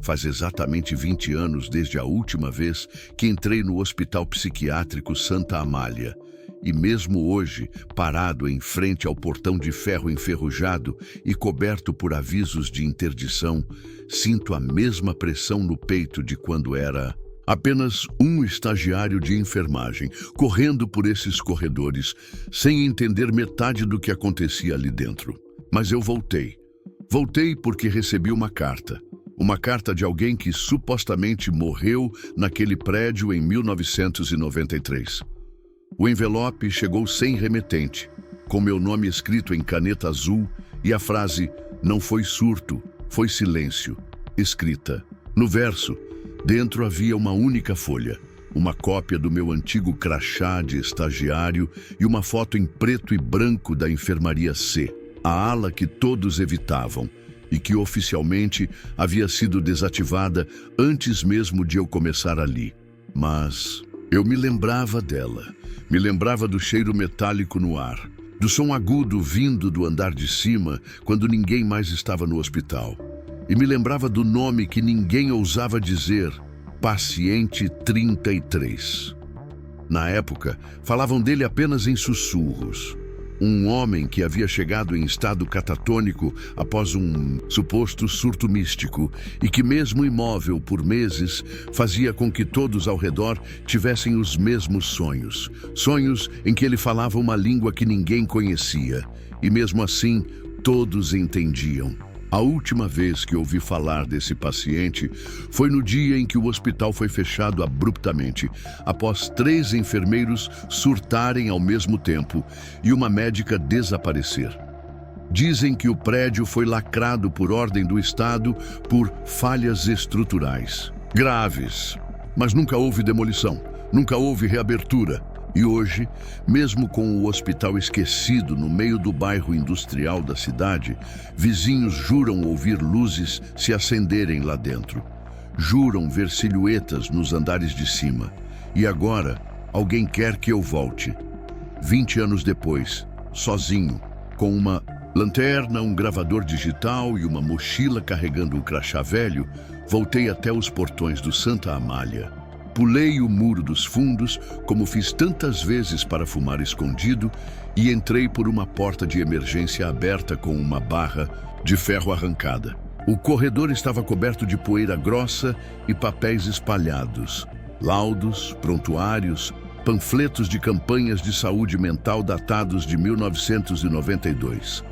Faz exatamente 20 anos desde a última vez que entrei no Hospital Psiquiátrico Santa Amália. E mesmo hoje, parado em frente ao portão de ferro enferrujado e coberto por avisos de interdição, sinto a mesma pressão no peito de quando era apenas um estagiário de enfermagem, correndo por esses corredores, sem entender metade do que acontecia ali dentro. Mas eu voltei. Voltei porque recebi uma carta. Uma carta de alguém que supostamente morreu naquele prédio em 1993. O envelope chegou sem remetente, com meu nome escrito em caneta azul e a frase "Não foi surto, foi silêncio", escrita. No verso, dentro havia uma única folha, uma cópia do meu antigo crachá de estagiário e uma foto em preto e branco da enfermaria C, a ala que todos evitavam e que oficialmente havia sido desativada antes mesmo de eu começar ali. Mas eu me lembrava dela. Me lembrava do cheiro metálico no ar, do som agudo vindo do andar de cima quando ninguém mais estava no hospital. E me lembrava do nome que ninguém ousava dizer, Paciente 33. Na época, falavam dele apenas em sussurros. Um homem que havia chegado em estado catatônico após um suposto surto místico e que, mesmo imóvel por meses, fazia com que todos ao redor tivessem os mesmos sonhos. Sonhos em que ele falava uma língua que ninguém conhecia e, mesmo assim, todos entendiam. A última vez que ouvi falar desse paciente foi no dia em que o hospital foi fechado abruptamente, após 3 enfermeiros surtarem ao mesmo tempo e uma médica desaparecer. Dizem que o prédio foi lacrado por ordem do Estado por falhas estruturais graves, mas nunca houve demolição, nunca houve reabertura. E hoje, mesmo com o hospital esquecido no meio do bairro industrial da cidade, vizinhos juram ouvir luzes se acenderem lá dentro. Juram ver silhuetas nos andares de cima. E agora, alguém quer que eu volte. 20 anos depois, sozinho, com uma lanterna, um gravador digital e uma mochila carregando um crachá velho, voltei até os portões do Santa Amália. Pulei o muro dos fundos, como fiz tantas vezes para fumar escondido, e entrei por uma porta de emergência aberta com uma barra de ferro arrancada. O corredor estava coberto de poeira grossa e papéis espalhados. Laudos, prontuários, panfletos de campanhas de saúde mental datados de 1992.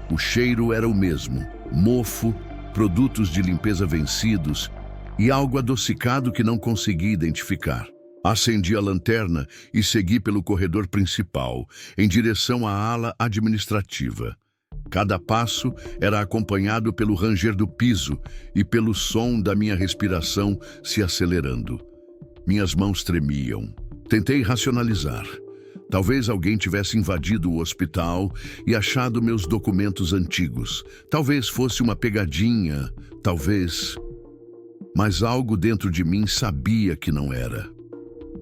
O cheiro era o mesmo: mofo, produtos de limpeza vencidos e algo adocicado que não consegui identificar. Acendi a lanterna e segui pelo corredor principal, em direção à ala administrativa. Cada passo era acompanhado pelo ranger do piso e pelo som da minha respiração se acelerando. Minhas mãos tremiam. Tentei racionalizar. Talvez alguém tivesse invadido o hospital e achado meus documentos antigos. Talvez fosse uma pegadinha, talvez... Mas algo dentro de mim sabia que não era.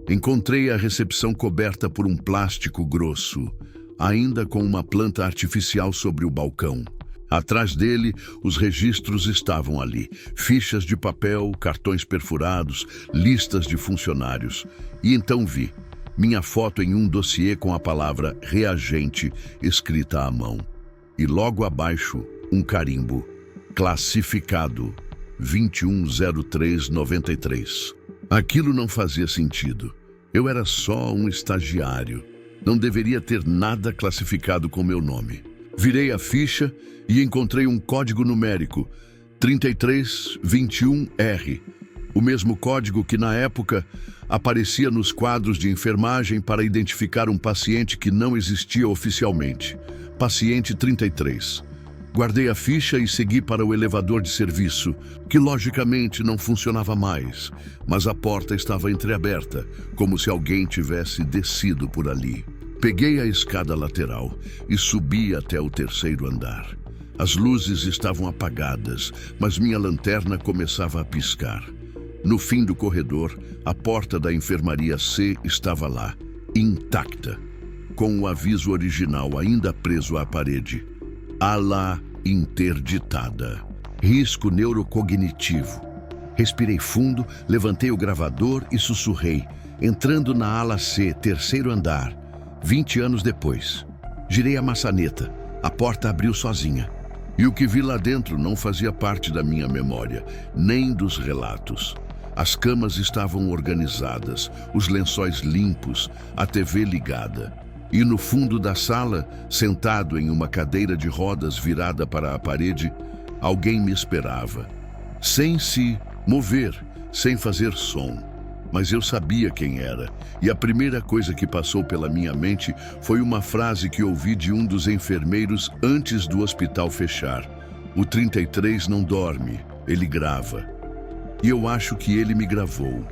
Encontrei a recepção coberta por um plástico grosso, ainda com uma planta artificial sobre o balcão. Atrás dele, os registros estavam ali. Fichas de papel, cartões perfurados, listas de funcionários. E então vi minha foto em um dossiê com a palavra reagente escrita à mão. E logo abaixo, um carimbo. Classificado. 210393. Aquilo não fazia sentido. Eu era só um estagiário. Não deveria ter nada classificado com meu nome. Virei a ficha e encontrei um código numérico, 3321R. O mesmo código que, na época, aparecia nos quadros de enfermagem para identificar um paciente que não existia oficialmente. Paciente 33. Guardei a ficha e segui para o elevador de serviço, que logicamente não funcionava mais, mas a porta estava entreaberta, como se alguém tivesse descido por ali. Peguei a escada lateral e subi até o 3º andar. As luzes estavam apagadas, mas minha lanterna começava a piscar. No fim do corredor, a porta da enfermaria C estava lá, intacta, com o aviso original ainda preso à parede. Ala interditada. Risco neurocognitivo. Respirei fundo, levantei o gravador e sussurrei, entrando na ala C, terceiro andar, 20 anos depois. Girei a maçaneta, a porta abriu sozinha. E o que vi lá dentro não fazia parte da minha memória, nem dos relatos. As camas estavam organizadas, os lençóis limpos, a TV ligada. E no fundo da sala, sentado em uma cadeira de rodas virada para a parede, alguém me esperava. Sem se mover, sem fazer som. Mas eu sabia quem era, e a primeira coisa que passou pela minha mente foi uma frase que ouvi de um dos enfermeiros antes do hospital fechar. O 33 não dorme, ele grava. E eu acho que ele me gravou.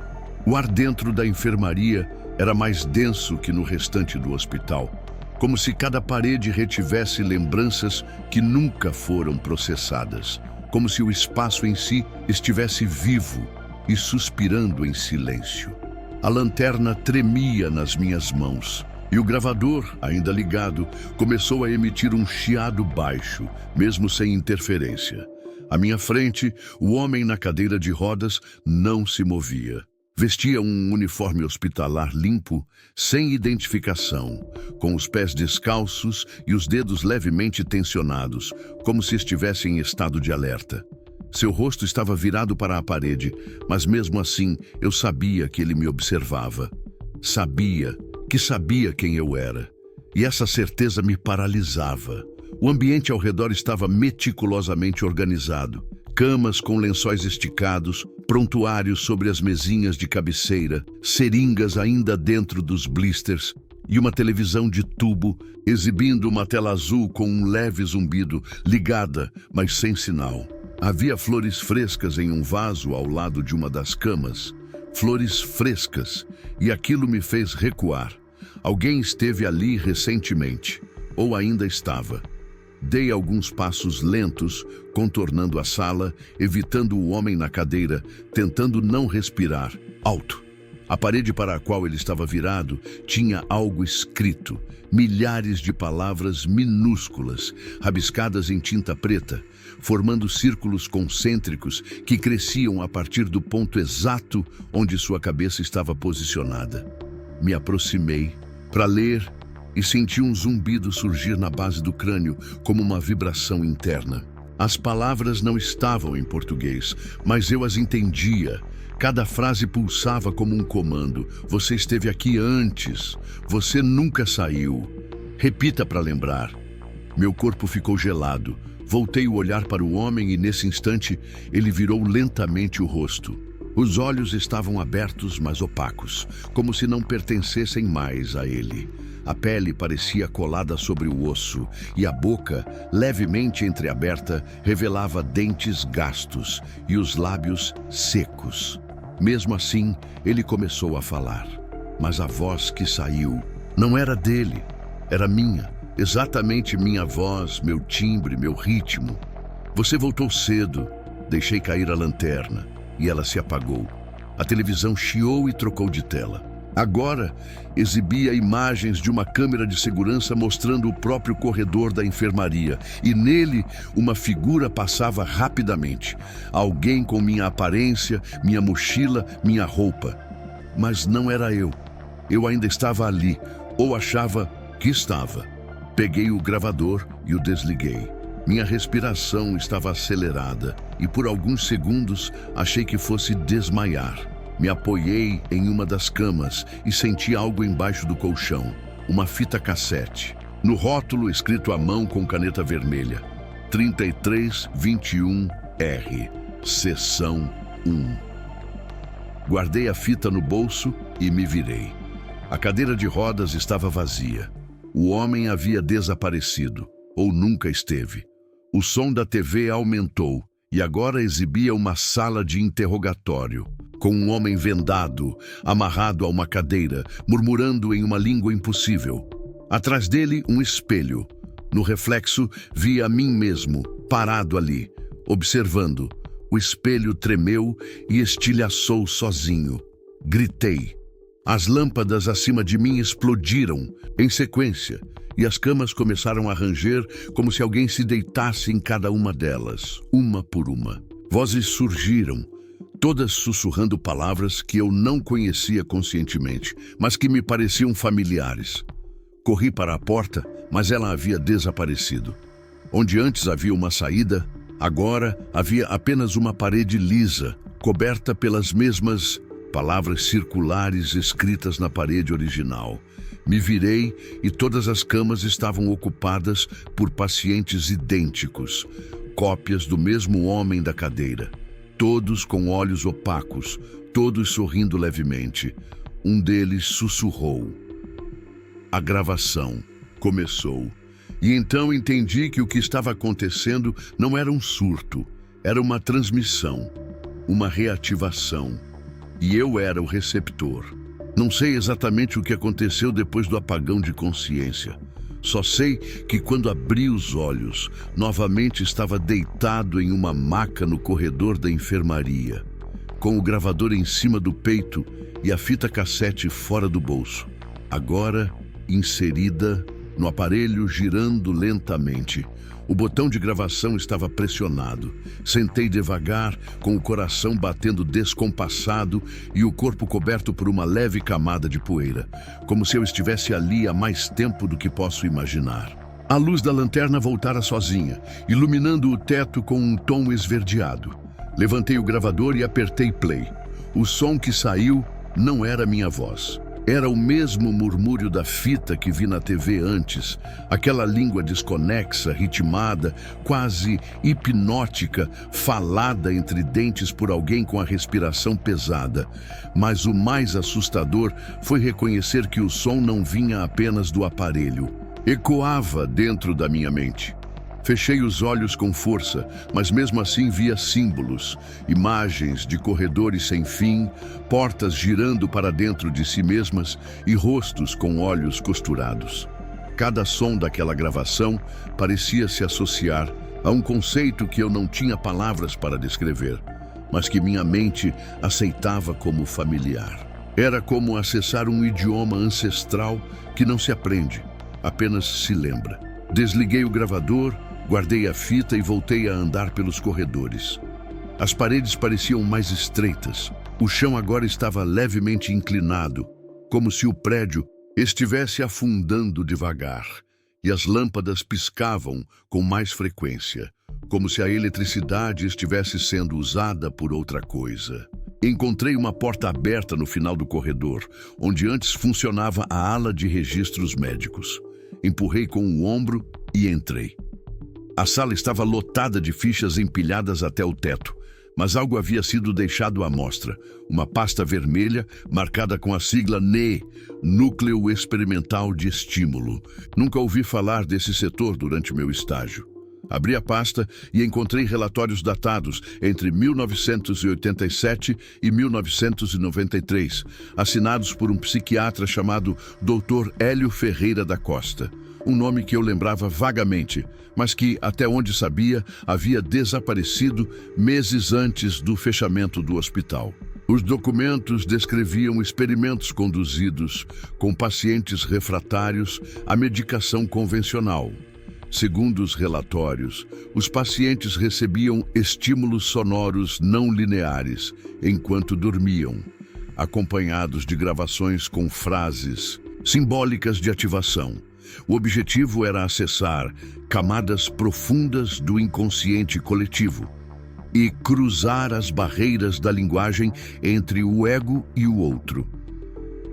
O ar dentro da enfermaria era mais denso que no restante do hospital, como se cada parede retivesse lembranças que nunca foram processadas, como se o espaço em si estivesse vivo e suspirando em silêncio. A lanterna tremia nas minhas mãos e o gravador, ainda ligado, começou a emitir um chiado baixo, mesmo sem interferência. À minha frente, o homem na cadeira de rodas não se movia. Vestia um uniforme hospitalar limpo, sem identificação, com os pés descalços e os dedos levemente tensionados, como se estivesse em estado de alerta. Seu rosto estava virado para a parede, mas mesmo assim eu sabia que ele me observava. Sabia quem eu era. E essa certeza me paralisava. O ambiente ao redor estava meticulosamente organizado. Camas com lençóis esticados, prontuários sobre as mesinhas de cabeceira, seringas ainda dentro dos blisters e uma televisão de tubo exibindo uma tela azul com um leve zumbido, ligada, mas sem sinal. Havia flores frescas em um vaso ao lado de uma das camas. Flores frescas, e aquilo me fez recuar. Alguém esteve ali recentemente, ou ainda estava. Dei alguns passos lentos, contornando a sala, evitando o homem na cadeira, tentando não respirar, alto. A parede para a qual ele estava virado tinha algo escrito, milhares de palavras minúsculas, rabiscadas em tinta preta, formando círculos concêntricos que cresciam a partir do ponto exato onde sua cabeça estava posicionada. Me aproximei para ler e senti um zumbido surgir na base do crânio como uma vibração interna. As palavras não estavam em português, mas eu as entendia. Cada frase pulsava como um comando. Você esteve aqui antes. Você nunca saiu. Repita para lembrar. Meu corpo ficou gelado. Voltei o olhar para o homem e, nesse instante, ele virou lentamente o rosto. Os olhos estavam abertos, mas opacos, como se não pertencessem mais a ele. A pele parecia colada sobre o osso e a boca, levemente entreaberta, revelava dentes gastos e os lábios secos. Mesmo assim, ele começou a falar. Mas a voz que saiu não era dele, era minha. Exatamente minha voz, meu timbre, meu ritmo. Você voltou cedo. Deixei cair a lanterna e ela se apagou. A televisão chiou e trocou de tela. Agora, exibia imagens de uma câmera de segurança mostrando o próprio corredor da enfermaria, e nele uma figura passava rapidamente. Alguém com minha aparência, minha mochila, minha roupa. Mas não era eu. Eu ainda estava ali, ou achava que estava. Peguei o gravador e o desliguei. Minha respiração estava acelerada e por alguns segundos achei que fosse desmaiar. Me apoiei em uma das camas e senti algo embaixo do colchão, uma fita cassete. No rótulo, escrito à mão com caneta vermelha, 3321R, Seção 1. Guardei a fita no bolso e me virei. A cadeira de rodas estava vazia. O homem havia desaparecido, ou nunca esteve. O som da TV aumentou e agora exibia uma sala de interrogatório, com um homem vendado, amarrado a uma cadeira, murmurando em uma língua impossível. Atrás dele, um espelho. No reflexo, via a mim mesmo, parado ali, observando. O espelho tremeu e estilhaçou sozinho. Gritei. As lâmpadas acima de mim explodiram, em sequência, e as camas começaram a ranger como se alguém se deitasse em cada uma delas, uma por uma. Vozes surgiram. todas sussurrando palavras que eu não conhecia conscientemente, mas que me pareciam familiares. Corri para a porta, mas ela havia desaparecido. Onde antes havia uma saída, agora havia apenas uma parede lisa, coberta pelas mesmas palavras circulares escritas na parede original. Me virei e todas as camas estavam ocupadas por pacientes idênticos, cópias do mesmo homem da cadeira. Todos com olhos opacos, todos sorrindo levemente. Um deles sussurrou. A gravação começou. E então entendi que o que estava acontecendo não era um surto, era uma transmissão, uma reativação. E eu era o receptor. Não sei exatamente o que aconteceu depois do apagão de consciência. Só sei que quando abri os olhos, novamente estava deitado em uma maca no corredor da enfermaria, com o gravador em cima do peito e a fita cassete fora do bolso, agora inserida no aparelho girando lentamente. O botão de gravação estava pressionado. Sentei devagar, com o coração batendo descompassado e o corpo coberto por uma leve camada de poeira, como se eu estivesse ali há mais tempo do que posso imaginar. A luz da lanterna voltara sozinha, iluminando o teto com um tom esverdeado. Levantei o gravador e apertei play. O som que saiu não era minha voz. Era o mesmo murmúrio da fita que vi na TV antes, aquela língua desconexa, ritmada, quase hipnótica, falada entre dentes por alguém com a respiração pesada. Mas o mais assustador foi reconhecer que o som não vinha apenas do aparelho. Ecoava dentro da minha mente. Fechei os olhos com força, mas mesmo assim via símbolos, imagens de corredores sem fim, portas girando para dentro de si mesmas e rostos com olhos costurados. Cada som daquela gravação parecia se associar a um conceito que eu não tinha palavras para descrever, mas que minha mente aceitava como familiar. Era como acessar um idioma ancestral que não se aprende, apenas se lembra. Desliguei o gravador, guardei a fita e voltei a andar pelos corredores. As paredes pareciam mais estreitas. O chão agora estava levemente inclinado, como se o prédio estivesse afundando devagar. E as lâmpadas piscavam com mais frequência, como se a eletricidade estivesse sendo usada por outra coisa. Encontrei uma porta aberta no final do corredor, onde antes funcionava a ala de registros médicos. Empurrei com o ombro e entrei. A sala estava lotada de fichas empilhadas até o teto, mas algo havia sido deixado à mostra. Uma pasta vermelha marcada com a sigla NE, Núcleo Experimental de Estímulo. Nunca ouvi falar desse setor durante meu estágio. Abri a pasta e encontrei relatórios datados entre 1987 e 1993, assinados por um psiquiatra chamado Dr. Hélio Ferreira da Costa. Um nome que eu lembrava vagamente, mas que, até onde sabia, havia desaparecido meses antes do fechamento do hospital. Os documentos descreviam experimentos conduzidos com pacientes refratários à medicação convencional. Segundo os relatórios, os pacientes recebiam estímulos sonoros não lineares enquanto dormiam, acompanhados de gravações com frases simbólicas de ativação. O objetivo era acessar camadas profundas do inconsciente coletivo e cruzar as barreiras da linguagem entre o ego e o outro.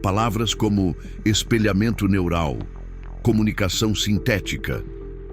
Palavras como espelhamento neural, comunicação sintética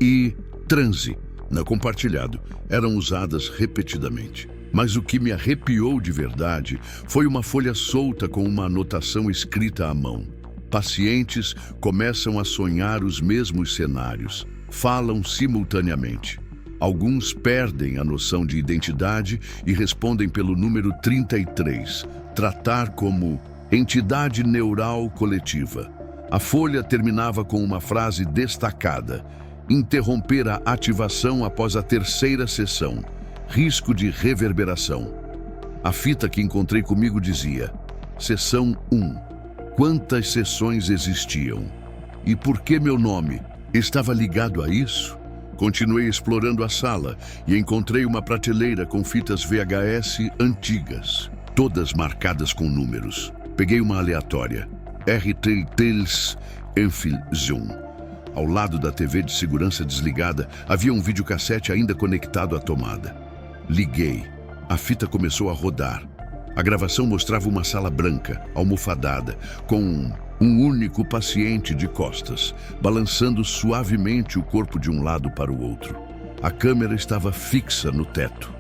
e transe, não compartilhado, eram usadas repetidamente. Mas o que me arrepiou de verdade foi uma folha solta com uma anotação escrita à mão. Pacientes começam a sonhar os mesmos cenários, falam simultaneamente. Alguns perdem a noção de identidade e respondem pelo número 33, tratar como entidade neural coletiva. A folha terminava com uma frase destacada: interromper a ativação após a terceira sessão, risco de reverberação. A fita que encontrei comigo dizia: Sessão 1. Quantas sessões existiam? E por que meu nome estava ligado a isso? Continuei explorando a sala e encontrei uma prateleira com fitas VHS antigas, todas marcadas com números. Peguei uma aleatória, RT Tales Enfilzoom. Ao lado da TV de segurança desligada, havia um videocassete ainda conectado à tomada. Liguei. A fita começou a rodar. A gravação mostrava uma sala branca, almofadada, com um único paciente de costas, balançando suavemente o corpo de um lado para o outro. A câmera estava fixa no teto.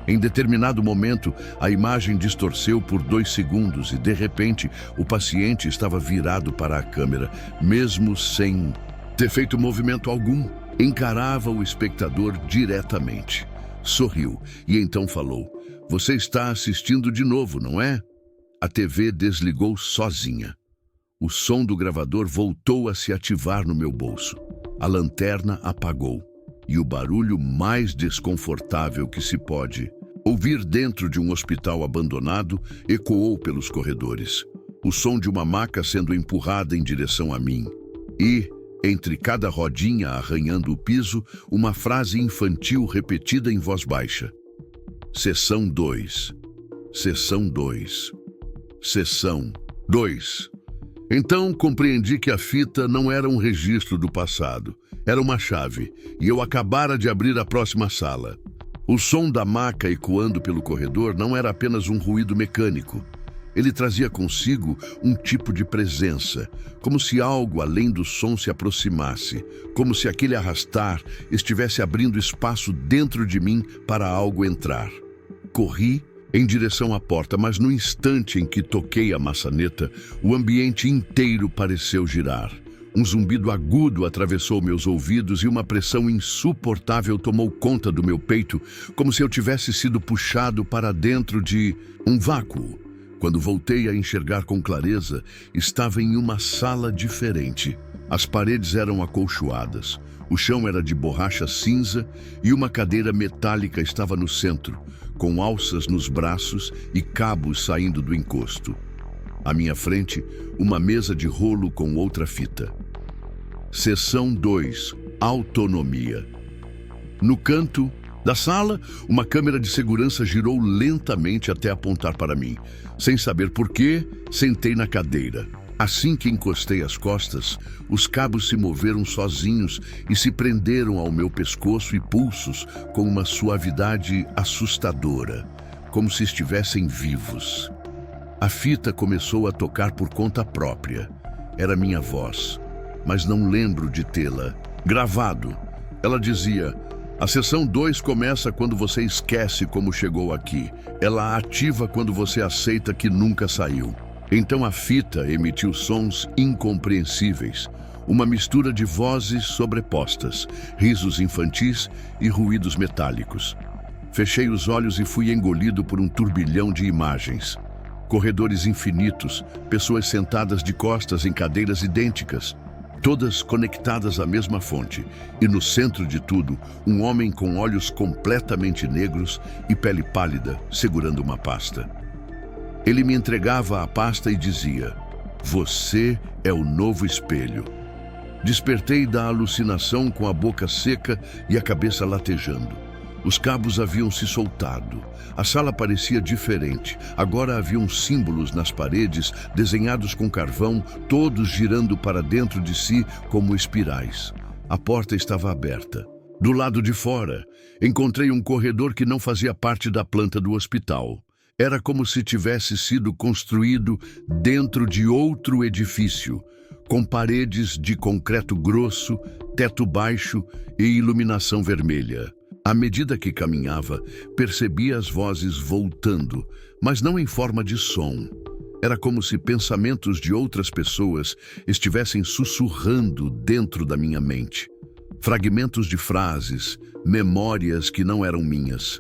Em determinado momento, a imagem distorceu por 2 segundos e, de repente, o paciente estava virado para a câmera, mesmo sem ter feito movimento algum. Encarava o espectador diretamente. Sorriu e então falou: "Você está assistindo de novo, não é?" A TV desligou sozinha. O som do gravador voltou a se ativar no meu bolso. A lanterna apagou. E o barulho mais desconfortável que se pode ouvir dentro de um hospital abandonado ecoou pelos corredores. O som de uma maca sendo empurrada em direção a mim. E, entre cada rodinha arranhando o piso, uma frase infantil repetida em voz baixa. Sessão 2. Sessão 2. Sessão 2. Então compreendi que a fita não era um registro do passado. Era uma chave, e eu acabara de abrir a próxima sala. O som da maca ecoando pelo corredor não era apenas um ruído mecânico. Ele trazia consigo um tipo de presença, como se algo além do som se aproximasse, como se aquele arrastar estivesse abrindo espaço dentro de mim para algo entrar. Corri em direção à porta, mas no instante em que toquei a maçaneta, o ambiente inteiro pareceu girar. Um zumbido agudo atravessou meus ouvidos e uma pressão insuportável tomou conta do meu peito, como se eu tivesse sido puxado para dentro de um vácuo. Quando voltei a enxergar com clareza, estava em uma sala diferente. As paredes eram acolchoadas, o chão era de borracha cinza e uma cadeira metálica estava no centro, com alças nos braços e cabos saindo do encosto. À minha frente, uma mesa de rolo com outra fita. Seção 2. Autonomia. No canto da sala, uma câmera de segurança girou lentamente até apontar para mim. Sem saber por quê, sentei na cadeira. Assim que encostei as costas, os cabos se moveram sozinhos e se prenderam ao meu pescoço e pulsos com uma suavidade assustadora, como se estivessem vivos. A fita começou a tocar por conta própria. Era minha voz, mas não lembro de tê-la gravado. Ela dizia: "A sessão 2 começa quando você esquece como chegou aqui. Ela ativa quando você aceita que nunca saiu." Então a fita emitiu sons incompreensíveis, uma mistura de vozes sobrepostas, risos infantis e ruídos metálicos. Fechei os olhos e fui engolido por um turbilhão de imagens. Corredores infinitos, pessoas sentadas de costas em cadeiras idênticas, todas conectadas à mesma fonte, e no centro de tudo, um homem com olhos completamente negros e pele pálida, segurando uma pasta. Ele me entregava a pasta e dizia: "Você é o novo espelho." Despertei da alucinação com a boca seca e a cabeça latejando. Os cabos haviam se soltado. A sala parecia diferente. Agora haviam símbolos nas paredes, desenhados com carvão, todos girando para dentro de si como espirais. A porta estava aberta. Do lado de fora, encontrei um corredor que não fazia parte da planta do hospital. Era como se tivesse sido construído dentro de outro edifício, com paredes de concreto grosso, teto baixo e iluminação vermelha. À medida que caminhava, percebia as vozes voltando, mas não em forma de som. Era como se pensamentos de outras pessoas estivessem sussurrando dentro da minha mente. Fragmentos de frases, memórias que não eram minhas.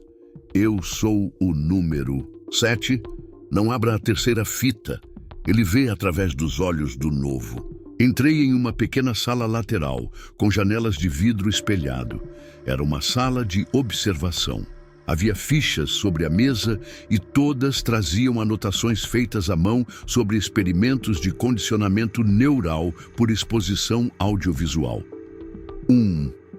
Eu sou o número 7. Não abra a terceira fita. Ele vê através dos olhos do novo. Entrei em uma pequena sala lateral, com janelas de vidro espelhado. Era uma sala de observação. Havia fichas sobre a mesa e todas traziam anotações feitas à mão sobre experimentos de condicionamento neural por exposição audiovisual.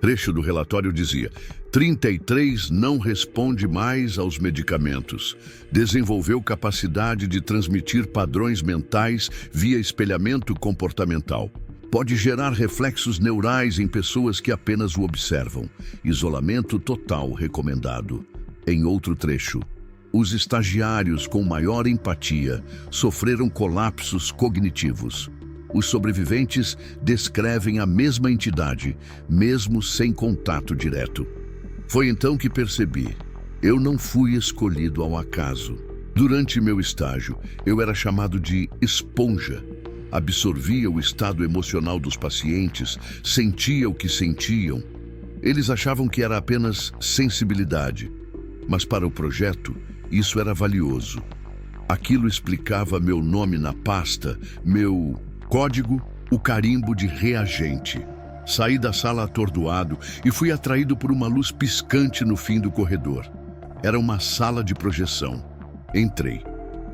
Trecho do relatório dizia: 33 não responde mais aos medicamentos. Desenvolveu capacidade de transmitir padrões mentais via espelhamento comportamental. Pode gerar reflexos neurais em pessoas que apenas o observam. Isolamento total recomendado. Em outro trecho, os estagiários com maior empatia sofreram colapsos cognitivos. Os sobreviventes descrevem a mesma entidade, mesmo sem contato direto. Foi então que percebi: eu não fui escolhido ao acaso. Durante meu estágio, eu era chamado de esponja. Absorvia o estado emocional dos pacientes, sentia o que sentiam. Eles achavam que era apenas sensibilidade, mas para o projeto, isso era valioso. Aquilo explicava meu nome na pasta, meu código, o carimbo de reagente. Saí da sala atordoado e fui atraído por uma luz piscante no fim do corredor. Era uma sala de projeção. Entrei.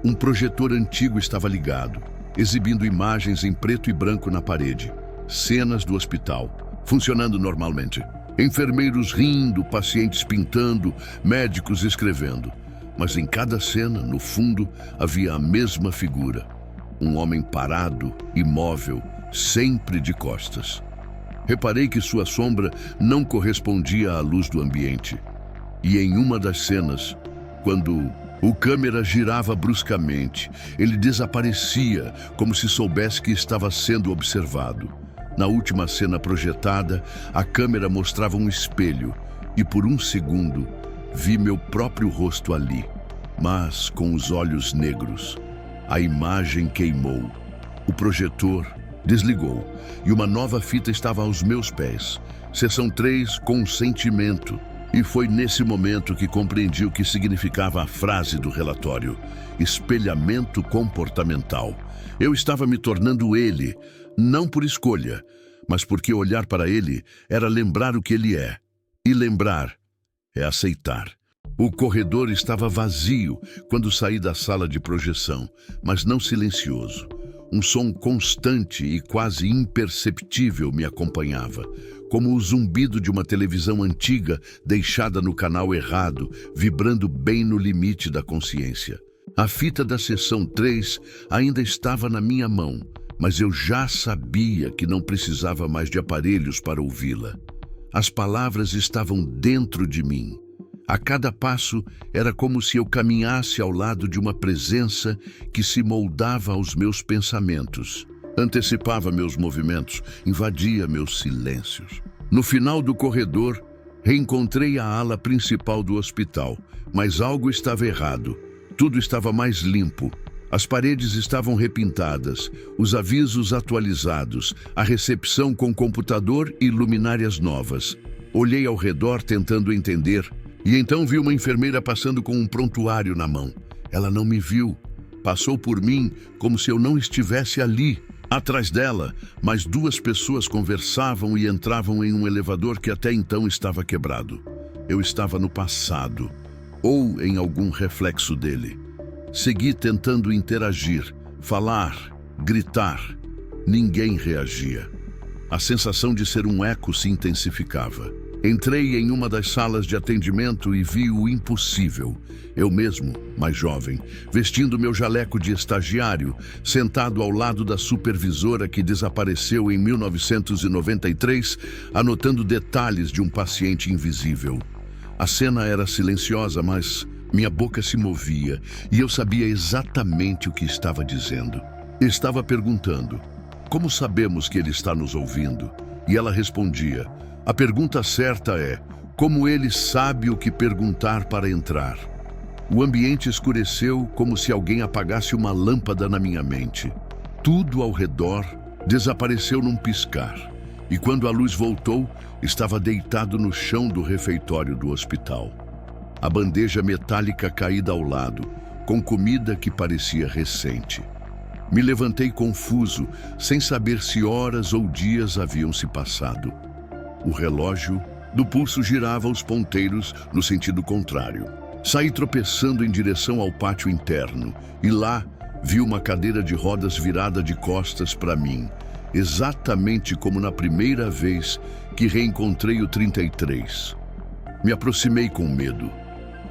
Um projetor antigo estava ligado, exibindo imagens em preto e branco na parede. Cenas do hospital, funcionando normalmente. Enfermeiros rindo, pacientes pintando, médicos escrevendo. Mas em cada cena, no fundo, havia a mesma figura. Um homem parado, imóvel, sempre de costas. Reparei que sua sombra não correspondia à luz do ambiente. E em uma das cenas, quando o câmera girava bruscamente, ele desaparecia, como se soubesse que estava sendo observado. Na última cena projetada, a câmera mostrava um espelho, e por um segundo, vi meu próprio rosto ali, mas com os olhos negros. A imagem queimou. O projetor desligou e uma nova fita estava aos meus pés. Seção 3, consentimento. E foi nesse momento que compreendi o que significava a frase do relatório: espelhamento comportamental. Eu estava me tornando ele, não por escolha, mas porque olhar para ele era lembrar o que ele é. E lembrar é aceitar. O corredor estava vazio quando saí da sala de projeção, mas não silencioso. Um som constante e quase imperceptível me acompanhava, como o zumbido de uma televisão antiga deixada no canal errado, vibrando bem no limite da consciência. A fita da sessão 3 ainda estava na minha mão, mas eu já sabia que não precisava mais de aparelhos para ouvi-la. As palavras estavam dentro de mim. A cada passo era como se eu caminhasse ao lado de uma presença que se moldava aos meus pensamentos, antecipava meus movimentos, invadia meus silêncios. No final do corredor, reencontrei a ala principal do hospital, mas algo estava errado. Tudo estava mais limpo. As paredes estavam repintadas, os avisos atualizados, a recepção com computador e luminárias novas. Olhei ao redor tentando entender, e então vi uma enfermeira passando com um prontuário na mão. Ela não me viu. Passou por mim como se eu não estivesse ali. Atrás dela, mais duas pessoas conversavam e entravam em um elevador que até então estava quebrado. Eu estava no passado, ou em algum reflexo dele. Segui tentando interagir, falar, gritar. Ninguém reagia. A sensação de ser um eco se intensificava. Entrei em uma das salas de atendimento e vi o impossível. Eu mesmo, mais jovem, vestindo meu jaleco de estagiário, sentado ao lado da supervisora que desapareceu em 1993, anotando detalhes de um paciente invisível. A cena era silenciosa, mas minha boca se movia e eu sabia exatamente o que estava dizendo. Estava perguntando: como sabemos que ele está nos ouvindo? E ela respondia: a pergunta certa é: como ele sabe o que perguntar para entrar? O ambiente escureceu como se alguém apagasse uma lâmpada na minha mente. Tudo ao redor desapareceu num piscar. E quando a luz voltou, estava deitado no chão do refeitório do hospital. A bandeja metálica caída ao lado, com comida que parecia recente. Me levantei confuso, sem saber se horas ou dias haviam se passado. O relógio do pulso girava os ponteiros no sentido contrário. Saí tropeçando em direção ao pátio interno e lá vi uma cadeira de rodas virada de costas para mim. exatamente como na primeira vez que reencontrei o 33. Me aproximei com medo.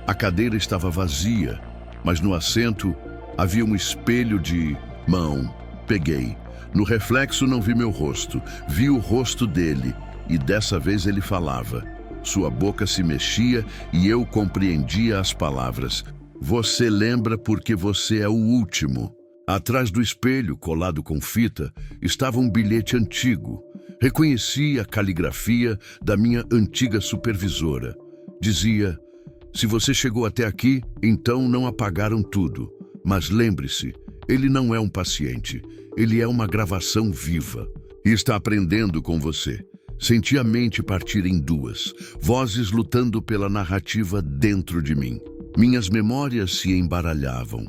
A cadeira estava vazia, mas no assento havia um espelho de mão. Peguei. No reflexo não vi meu rosto, vi o rosto dele, e dessa vez ele falava. Sua boca se mexia e eu compreendia as palavras. Você lembra porque você é o último. Atrás do espelho, colado com fita, estava um bilhete antigo. Reconheci a caligrafia da minha antiga supervisora. Dizia: se você chegou até aqui, então não apagaram tudo. Mas lembre-se, ele não é um paciente. Ele é uma gravação viva. E está aprendendo com você. Senti a mente partir em duas, vozes lutando pela narrativa dentro de mim. Minhas memórias se embaralhavam.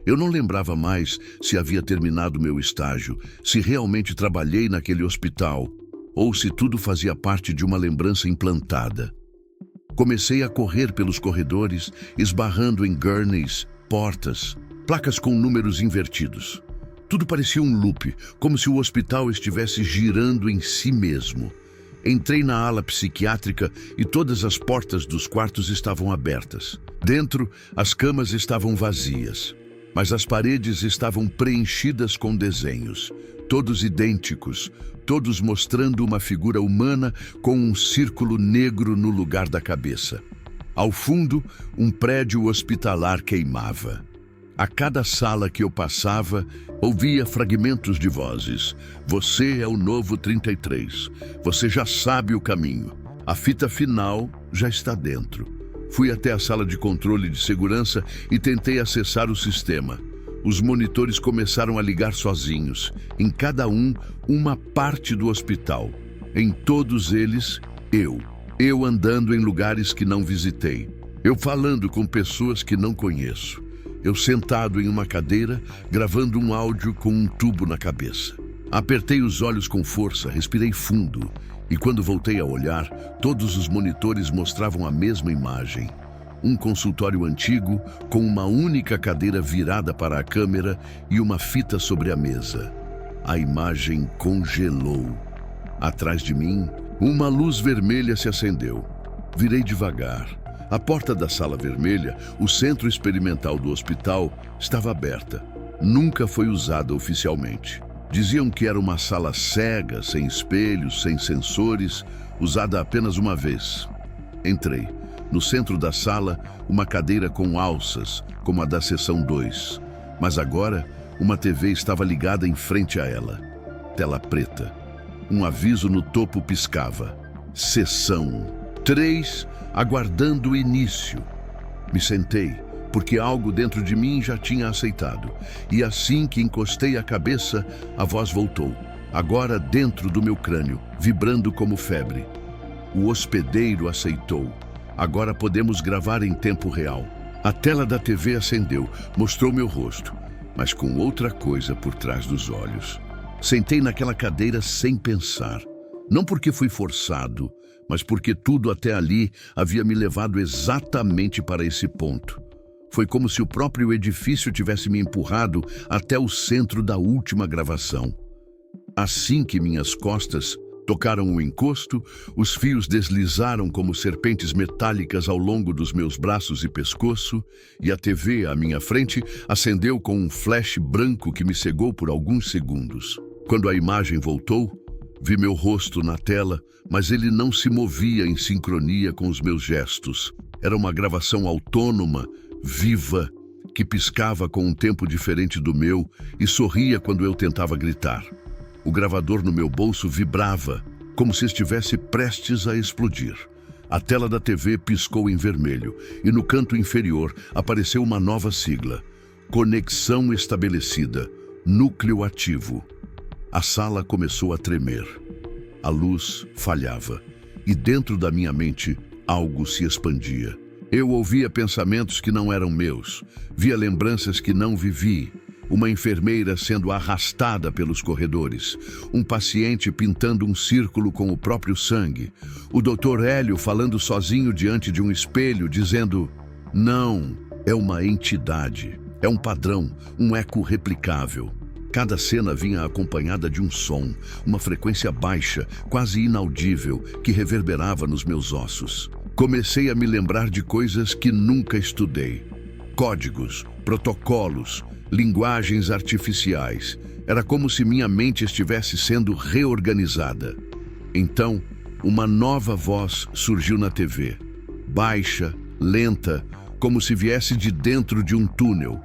Eu não lembrava mais se havia terminado meu estágio, se realmente trabalhei naquele hospital, ou se tudo fazia parte de uma lembrança implantada. Comecei a correr pelos corredores, esbarrando em gurneys, portas, placas com números invertidos. Tudo parecia um loop, como se o hospital estivesse girando em si mesmo. Entrei na ala psiquiátrica e todas as portas dos quartos estavam abertas. Dentro, as camas estavam vazias, mas as paredes estavam preenchidas com desenhos, todos idênticos, todos mostrando uma figura humana com um círculo negro no lugar da cabeça. Ao fundo, um prédio hospitalar queimava. A cada sala que eu passava, ouvia fragmentos de vozes. Você é o novo 33. Você já sabe o caminho. A fita final já está dentro. Fui até a sala de controle de segurança e tentei acessar o sistema. Os monitores começaram a ligar sozinhos. Em cada um, uma parte do hospital. Em todos eles, eu. Eu andando em lugares que não visitei. Eu falando com pessoas que não conheço. Eu sentado em uma cadeira, gravando um áudio com um tubo na cabeça. Apertei os olhos com força, respirei fundo, e quando voltei a olhar, todos os monitores mostravam a mesma imagem. Um consultório antigo, com uma única cadeira virada para a câmera e uma fita sobre a mesa. A imagem congelou. Atrás de mim, uma luz vermelha se acendeu. Virei devagar. A porta da sala vermelha, o centro experimental do hospital, estava aberta. Nunca foi usada oficialmente. Diziam que era uma sala cega, sem espelhos, sem sensores, usada apenas uma vez. Entrei. No centro da sala, uma cadeira com alças, como a da seção 2. Mas agora, uma TV estava ligada em frente a ela. Tela preta. Um aviso no topo piscava. Sessão 3, aguardando o início. Me sentei, porque algo dentro de mim já tinha aceitado. E assim que encostei a cabeça, a voz voltou. Agora dentro do meu crânio, vibrando como febre. O hospedeiro aceitou. Agora podemos gravar em tempo real. A tela da TV acendeu, mostrou meu rosto, mas com outra coisa por trás dos olhos. Sentei naquela cadeira sem pensar. Não porque fui forçado, mas porque tudo até ali havia me levado exatamente para esse ponto. Foi como se o próprio edifício tivesse me empurrado até o centro da última gravação. Assim que minhas costas tocaram o encosto, os fios deslizaram como serpentes metálicas ao longo dos meus braços e pescoço, e a TV à minha frente acendeu com um flash branco que me cegou por alguns segundos. Quando a imagem voltou, vi meu rosto na tela, mas ele não se movia em sincronia com os meus gestos. Era uma gravação autônoma, viva, que piscava com um tempo diferente do meu e sorria quando eu tentava gritar. O gravador no meu bolso vibrava, como se estivesse prestes a explodir. A tela da TV piscou em vermelho e no canto inferior apareceu uma nova sigla. Conexão estabelecida. Núcleo ativo. A sala começou a tremer. A luz falhava e dentro da minha mente algo se expandia. Eu ouvia pensamentos que não eram meus, via lembranças que não vivi. Uma enfermeira sendo arrastada pelos corredores, um paciente pintando um círculo com o próprio sangue, o Dr. Hélio falando sozinho diante de um espelho, dizendo: não, é uma entidade, é um padrão, um eco replicável. Cada cena vinha acompanhada de um som, uma frequência baixa, quase inaudível, que reverberava nos meus ossos. Comecei a me lembrar de coisas que nunca estudei. Códigos, protocolos, linguagens artificiais. Era como se minha mente estivesse sendo reorganizada. Então, uma nova voz surgiu na TV. Baixa, lenta, como se viesse de dentro de um túnel.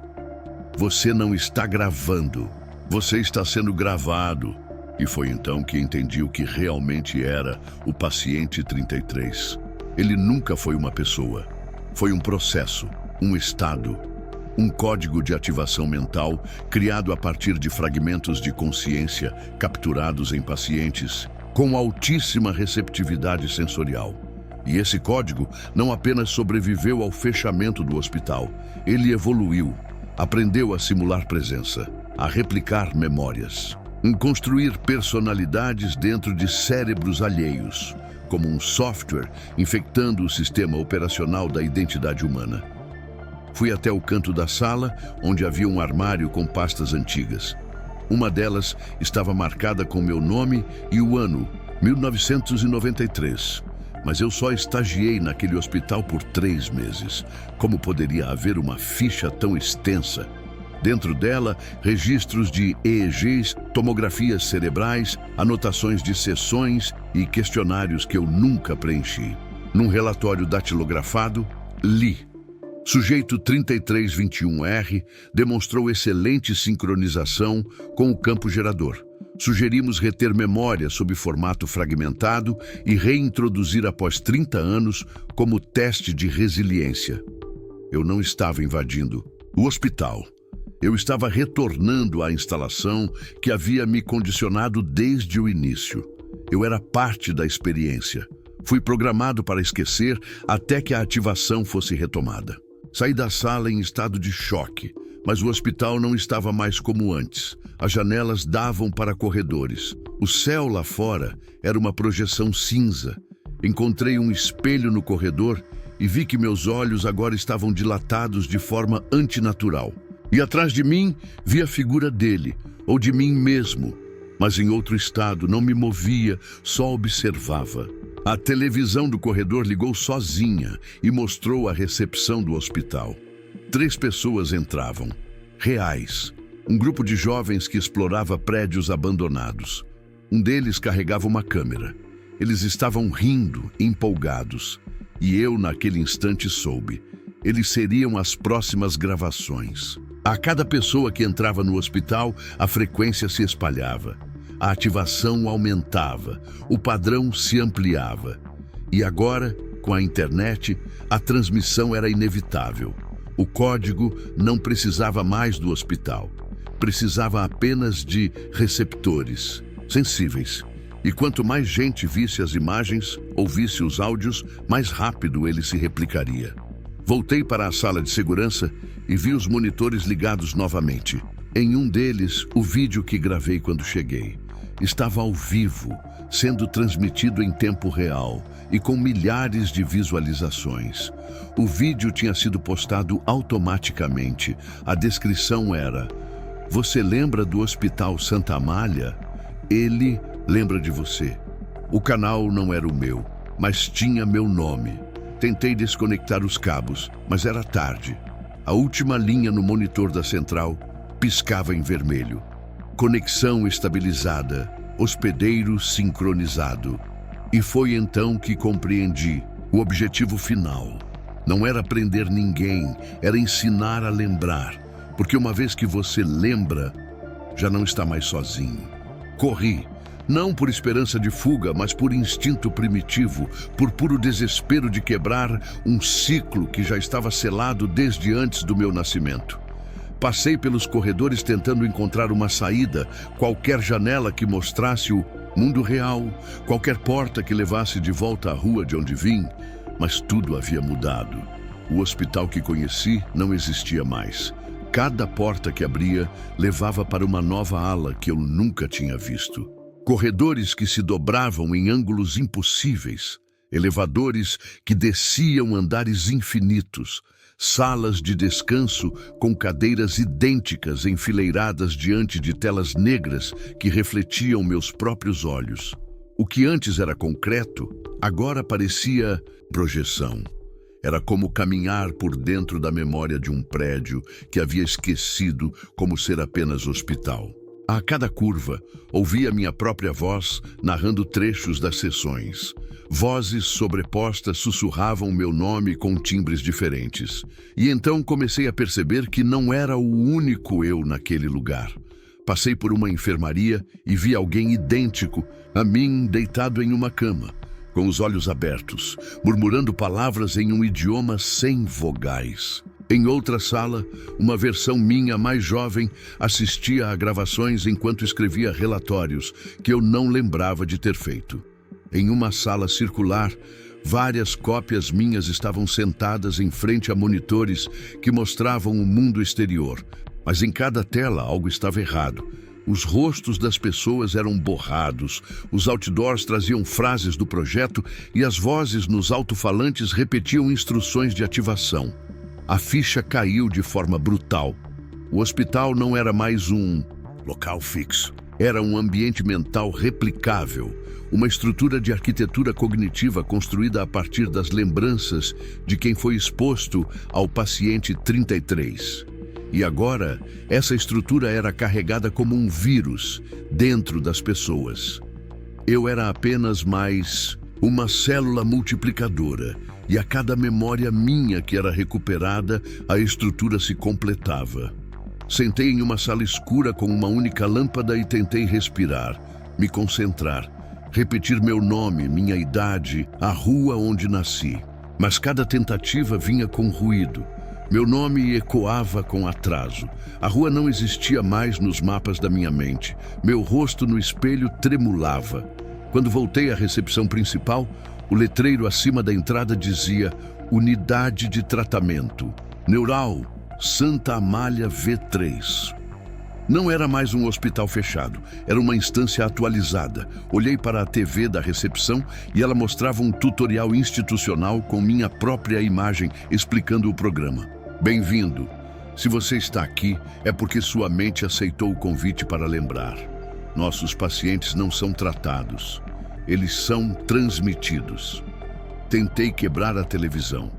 Você não está gravando. Você está sendo gravado. E foi então que entendi o que realmente era o paciente 33. Ele nunca foi uma pessoa. Foi um processo, um estado, um código de ativação mental criado a partir de fragmentos de consciência capturados em pacientes com altíssima receptividade sensorial. E esse código não apenas sobreviveu ao fechamento do hospital, ele evoluiu, aprendeu a simular presença, a replicar memórias, em construir personalidades dentro de cérebros alheios, como um software infectando o sistema operacional da identidade humana. Fui até o canto da sala, onde havia um armário com pastas antigas. Uma delas estava marcada com meu nome e o ano, 1993. Mas eu só estagiei naquele hospital por 3 meses. Como poderia haver uma ficha tão extensa? Dentro dela, registros de EEGs, tomografias cerebrais, anotações de sessões e questionários que eu nunca preenchi. Num relatório datilografado, li: Sujeito 3321R demonstrou excelente sincronização com o campo gerador. Sugerimos reter memória sob formato fragmentado e reintroduzir após 30 anos como teste de resiliência. Eu não estava invadindo o hospital. Eu estava retornando à instalação que havia me condicionado desde o início. Eu era parte da experiência. Fui programado para esquecer até que a ativação fosse retomada. Saí da sala em estado de choque, mas o hospital não estava mais como antes. As janelas davam para corredores. O céu lá fora era uma projeção cinza. Encontrei um espelho no corredor e vi que meus olhos agora estavam dilatados de forma antinatural. E atrás de mim vi a figura dele, ou de mim mesmo, mas em outro estado, não me movia, só observava. A televisão do corredor ligou sozinha e mostrou a recepção do hospital. 3 pessoas entravam, reais, um grupo de jovens que explorava prédios abandonados. Um deles carregava uma câmera. Eles estavam rindo, empolgados, e eu naquele instante soube. Eles seriam as próximas gravações. A cada pessoa que entrava no hospital, a frequência se espalhava. A ativação aumentava, o padrão se ampliava. E agora, com a internet, a transmissão era inevitável. O código não precisava mais do hospital. Precisava apenas de receptores, sensíveis. E quanto mais gente visse as imagens, ouvisse os áudios, mais rápido ele se replicaria. Voltei para a sala de segurança e vi os monitores ligados novamente. Em um deles, o vídeo que gravei quando cheguei. Estava ao vivo, sendo transmitido em tempo real e com milhares de visualizações. O vídeo tinha sido postado automaticamente. A descrição era: Você lembra do Hospital Santa Amália? Ele lembra de você. O canal não era o meu, mas tinha meu nome. Tentei desconectar os cabos, mas era tarde. A última linha no monitor da central piscava em vermelho. Conexão estabilizada, hospedeiro sincronizado. E foi então que compreendi o objetivo final. Não era prender ninguém, era ensinar a lembrar. Porque uma vez que você lembra, já não está mais sozinho. Corri. Não por esperança de fuga, mas por instinto primitivo, por puro desespero de quebrar um ciclo que já estava selado desde antes do meu nascimento. Passei pelos corredores tentando encontrar uma saída, qualquer janela que mostrasse o mundo real, qualquer porta que levasse de volta à rua de onde vim, mas tudo havia mudado. O hospital que conheci não existia mais. Cada porta que abria levava para uma nova ala que eu nunca tinha visto. Corredores que se dobravam em ângulos impossíveis, elevadores que desciam andares infinitos, salas de descanso com cadeiras idênticas enfileiradas diante de telas negras que refletiam meus próprios olhos. O que antes era concreto, agora parecia projeção. Era como caminhar por dentro da memória de um prédio que havia esquecido como ser apenas hospital. A cada curva, ouvia minha própria voz narrando trechos das sessões. Vozes sobrepostas sussurravam meu nome com timbres diferentes. E então comecei a perceber que não era o único eu naquele lugar. Passei por uma enfermaria e vi alguém idêntico a mim deitado em uma cama, com os olhos abertos, murmurando palavras em um idioma sem vogais. Em outra sala, uma versão minha mais jovem assistia a gravações enquanto escrevia relatórios que eu não lembrava de ter feito. Em uma sala circular, várias cópias minhas estavam sentadas em frente a monitores que mostravam o mundo exterior, mas em cada tela algo estava errado. Os rostos das pessoas eram borrados, os outdoors traziam frases do projeto e as vozes nos alto-falantes repetiam instruções de ativação. A ficha caiu de forma brutal. O hospital não era mais um local fixo. Era um ambiente mental replicável, uma estrutura de arquitetura cognitiva construída a partir das lembranças de quem foi exposto ao paciente 33. E agora, essa estrutura era carregada como um vírus dentro das pessoas. Eu era apenas mais uma célula multiplicadora, e a cada memória minha que era recuperada, a estrutura se completava. Sentei em uma sala escura com uma única lâmpada e tentei respirar, me concentrar, repetir meu nome, minha idade, a rua onde nasci. Mas cada tentativa vinha com ruído. Meu nome ecoava com atraso. A rua não existia mais nos mapas da minha mente. Meu rosto no espelho tremulava. Quando voltei à recepção principal, o letreiro acima da entrada dizia Unidade de Tratamento, Neural, Santa Amália V3. Não era mais um hospital fechado, era uma instância atualizada. Olhei para a TV da recepção e ela mostrava um tutorial institucional com minha própria imagem explicando o programa. Bem-vindo. Se você está aqui, é porque sua mente aceitou o convite para lembrar. Nossos pacientes não são tratados. Eles são transmitidos. Tentei quebrar a televisão.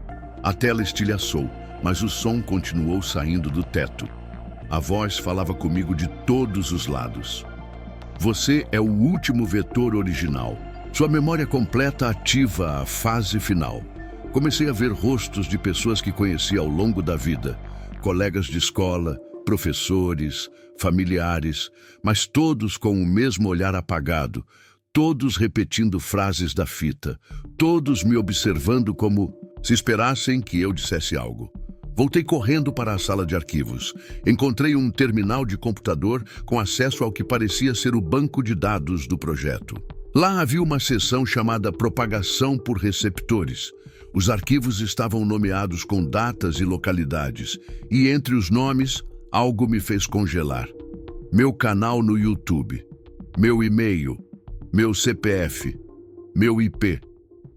A tela estilhaçou, mas o som continuou saindo do teto. A voz falava comigo de todos os lados. Você é o último vetor original. Sua memória completa ativa a fase final. Comecei a ver rostos de pessoas que conheci ao longo da vida. Colegas de escola, professores, familiares, mas todos com o mesmo olhar apagado. Todos repetindo frases da fita, todos me observando como se esperassem que eu dissesse algo. Voltei correndo para a sala de arquivos. Encontrei um terminal de computador com acesso ao que parecia ser o banco de dados do projeto. Lá havia uma seção chamada Propagação por Receptores. Os arquivos estavam nomeados com datas e localidades, e entre os nomes, algo me fez congelar. Meu canal no YouTube, meu e-mail, meu CPF, meu IP.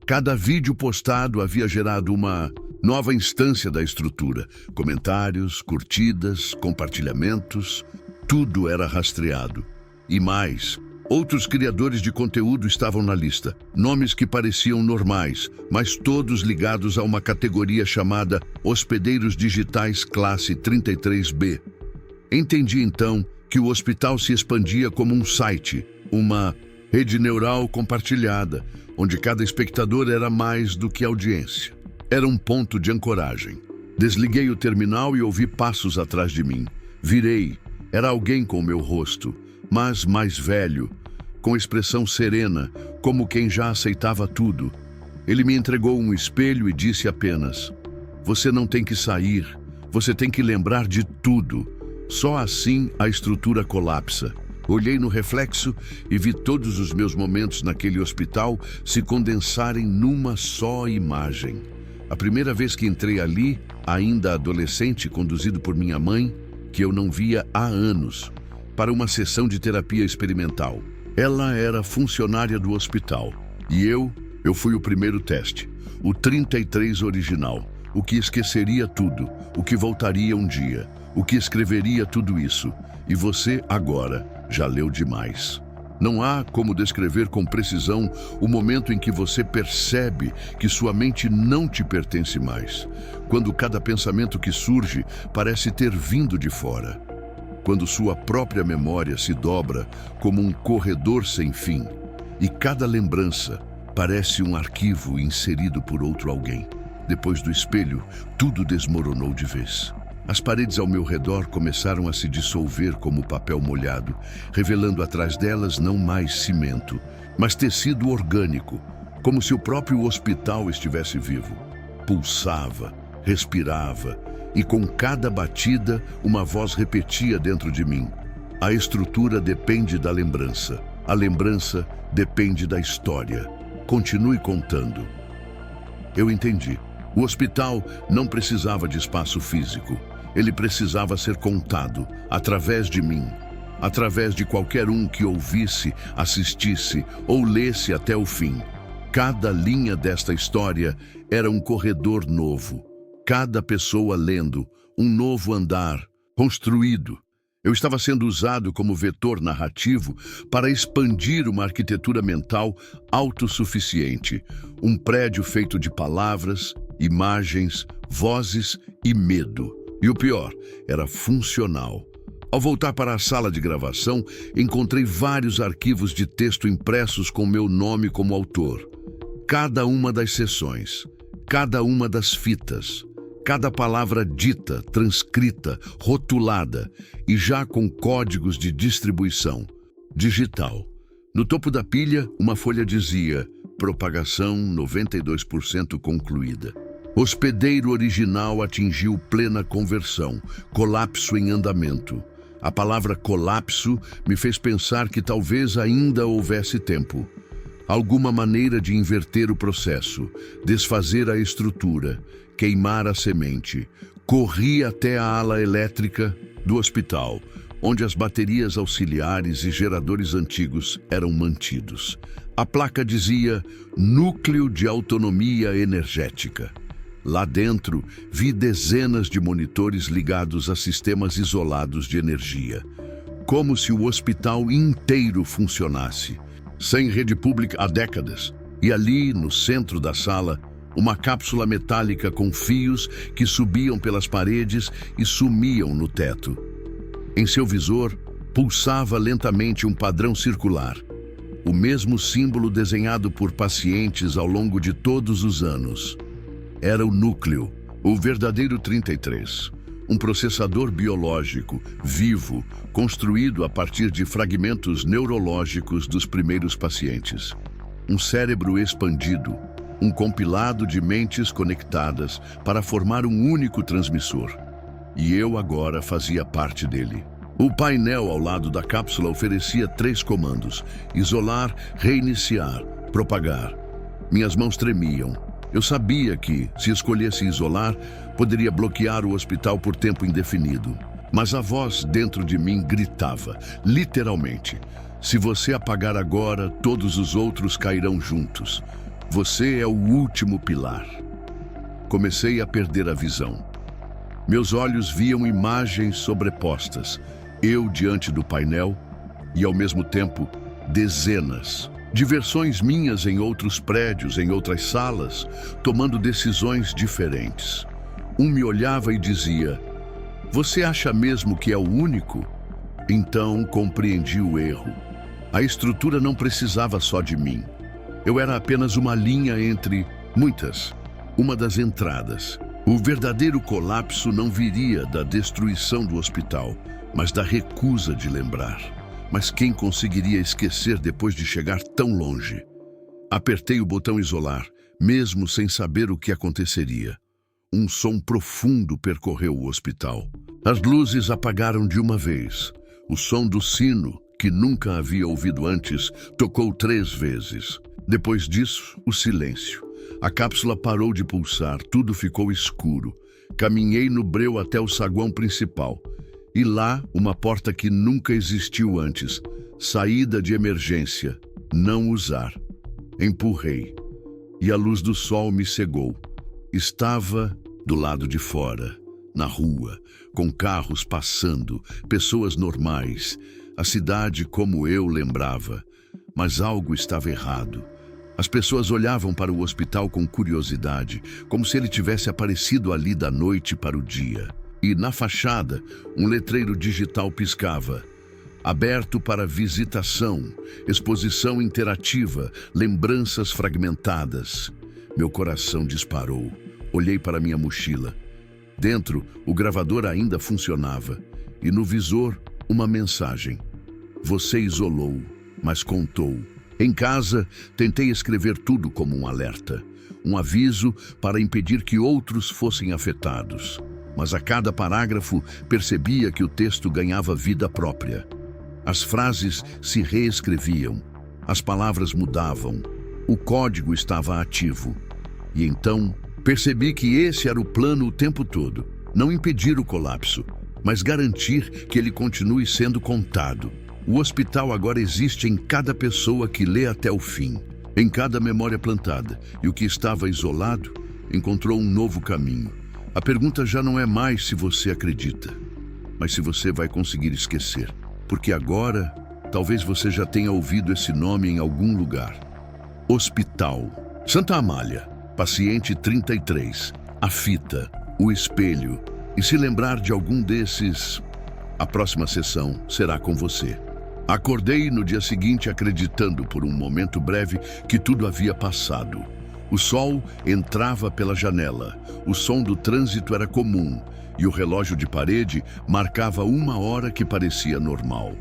Cada vídeo postado havia gerado uma nova instância da estrutura. Comentários, curtidas, compartilhamentos, tudo era rastreado. E mais, outros criadores de conteúdo estavam na lista. Nomes que pareciam normais, mas todos ligados a uma categoria chamada Hospedeiros Digitais Classe 33B. Entendi então que o hospital se expandia como um site, uma rede neural compartilhada, onde cada espectador era mais do que audiência. Era um ponto de ancoragem. Desliguei o terminal e ouvi passos atrás de mim. Virei. Era alguém com o meu rosto, mas mais velho, com expressão serena, como quem já aceitava tudo. Ele me entregou um espelho e disse apenas: "Você não tem que sair, você tem que lembrar de tudo. Só assim a estrutura colapsa." Olhei no reflexo e vi todos os meus momentos naquele hospital se condensarem numa só imagem. A primeira vez que entrei ali, ainda adolescente, conduzido por minha mãe, que eu não via há anos, para uma sessão de terapia experimental. Ela era funcionária do hospital e eu fui o primeiro teste, o 33 original, o que esqueceria tudo, o que voltaria um dia, o que escreveria tudo isso. E você, agora, já leu demais. Não há como descrever com precisão o momento em que você percebe que sua mente não te pertence mais. Quando cada pensamento que surge parece ter vindo de fora. Quando sua própria memória se dobra como um corredor sem fim. E cada lembrança parece um arquivo inserido por outro alguém. Depois do espelho, tudo desmoronou de vez. As paredes ao meu redor começaram a se dissolver como papel molhado, revelando atrás delas não mais cimento, mas tecido orgânico, como se o próprio hospital estivesse vivo. Pulsava, respirava, e com cada batida, uma voz repetia dentro de mim: a estrutura depende da lembrança. A lembrança depende da história. Continue contando. Eu entendi. O hospital não precisava de espaço físico. Ele precisava ser contado, através de mim, através de qualquer um que ouvisse, assistisse ou lesse até o fim. Cada linha desta história era um corredor novo. Cada pessoa lendo, um novo andar, construído. Eu estava sendo usado como vetor narrativo para expandir uma arquitetura mental autossuficiente, um prédio feito de palavras, imagens, vozes e medo. E o pior, era funcional. Ao voltar para a sala de gravação, encontrei vários arquivos de texto impressos com meu nome como autor. Cada uma das sessões, cada uma das fitas, cada palavra dita, transcrita, rotulada e já com códigos de distribuição. Digital. No topo da pilha, uma folha dizia: propagação 92% concluída. Hospedeiro original atingiu plena conversão, colapso em andamento. A palavra colapso me fez pensar que talvez ainda houvesse tempo. Alguma maneira de inverter o processo, desfazer a estrutura, queimar a semente. Corri até a ala elétrica do hospital, onde as baterias auxiliares e geradores antigos eram mantidos. A placa dizia: Núcleo de Autonomia Energética. Lá dentro, vi dezenas de monitores ligados a sistemas isolados de energia. Como se o hospital inteiro funcionasse. Sem rede pública há décadas. E ali, no centro da sala, uma cápsula metálica com fios que subiam pelas paredes e sumiam no teto. Em seu visor, pulsava lentamente um padrão circular. O mesmo símbolo desenhado por pacientes ao longo de todos os anos. Era o núcleo, o verdadeiro 33. Um processador biológico, vivo, construído a partir de fragmentos neurológicos dos primeiros pacientes. Um cérebro expandido, um compilado de mentes conectadas para formar um único transmissor. E eu agora fazia parte dele. O painel ao lado da cápsula oferecia 3 comandos: isolar, reiniciar, propagar. Minhas mãos tremiam. Eu sabia que, se escolhesse isolar, poderia bloquear o hospital por tempo indefinido. Mas a voz dentro de mim gritava, literalmente: se você apagar agora, todos os outros cairão juntos. Você é o último pilar. Comecei a perder a visão. Meus olhos viam imagens sobrepostas, eu diante do painel e, ao mesmo tempo, dezenas de versões minhas em outros prédios, em outras salas, tomando decisões diferentes. Um me olhava e dizia: você acha mesmo que é o único? Então compreendi o erro. A estrutura não precisava só de mim. Eu era apenas uma linha entre muitas, uma das entradas. O verdadeiro colapso não viria da destruição do hospital, mas da recusa de lembrar. Mas quem conseguiria esquecer depois de chegar tão longe? Apertei o botão isolar, mesmo sem saber o que aconteceria. Um som profundo percorreu o hospital. As luzes apagaram de uma vez. O som do sino, que nunca havia ouvido antes, tocou 3 vezes. Depois disso, o silêncio. A cápsula parou de pulsar, tudo ficou escuro. Caminhei no breu até o saguão principal. E lá, uma porta que nunca existiu antes. Saída de emergência. Não usar. Empurrei. E a luz do sol me cegou. Estava do lado de fora, na rua, com carros passando, pessoas normais, a cidade como eu lembrava. Mas algo estava errado. As pessoas olhavam para o hospital com curiosidade, como se ele tivesse aparecido ali da noite para o dia. E na fachada, um letreiro digital piscava: aberto para visitação, exposição interativa, lembranças fragmentadas. Meu coração disparou. Olhei para minha mochila. Dentro, o gravador ainda funcionava. E no visor, uma mensagem: você isolou, mas contou. Em casa, tentei escrever tudo como um alerta, um aviso para impedir que outros fossem afetados. Mas a cada parágrafo percebia que o texto ganhava vida própria. As frases se reescreviam, as palavras mudavam, o código estava ativo. E então percebi que esse era o plano o tempo todo: não impedir o colapso, mas garantir que ele continue sendo contado. O hospital agora existe em cada pessoa que lê até o fim, em cada memória plantada, e o que estava isolado encontrou um novo caminho. A pergunta já não é mais se você acredita, mas se você vai conseguir esquecer. Porque agora, talvez você já tenha ouvido esse nome em algum lugar. Hospital Santa Amália, paciente 33, a fita, o espelho. E se lembrar de algum desses, a próxima sessão será com você. Acordei no dia seguinte acreditando por um momento breve que tudo havia passado. O sol entrava pela janela, o som do trânsito era comum e o relógio de parede marcava 1 hora que parecia normal.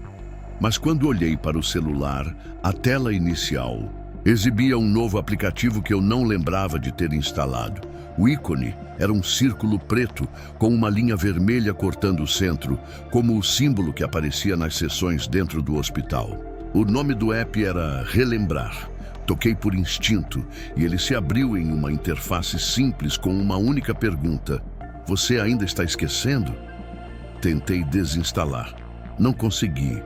Mas quando olhei para o celular, a tela inicial exibia um novo aplicativo que eu não lembrava de ter instalado. O ícone era um círculo preto com uma linha vermelha cortando o centro, como o símbolo que aparecia nas sessões dentro do hospital. O nome do app era Relembrar. Toquei por instinto e ele se abriu em uma interface simples com uma única pergunta: você ainda está esquecendo? Tentei desinstalar. Não consegui.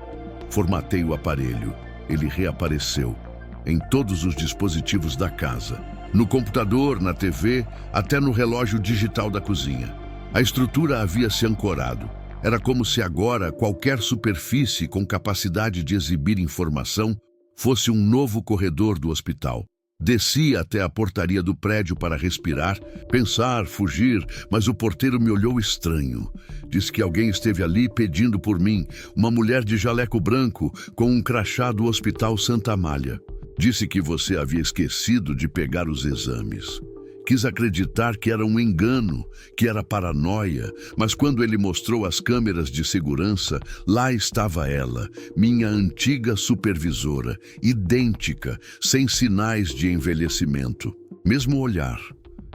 Formatei o aparelho. Ele reapareceu em todos os dispositivos da casa. No computador, na TV, até no relógio digital da cozinha. A estrutura havia se ancorado. Era como se agora qualquer superfície com capacidade de exibir informação fosse um novo corredor do hospital. Desci até a portaria do prédio para respirar, pensar, fugir, mas o porteiro me olhou estranho. Disse que alguém esteve ali pedindo por mim, uma mulher de jaleco branco com um crachá do Hospital Santa Amália. Disse que você havia esquecido de pegar os exames. Quis acreditar que era um engano, que era paranoia, mas quando ele mostrou as câmeras de segurança, lá estava ela, minha antiga supervisora, idêntica, sem sinais de envelhecimento. Mesmo olhar,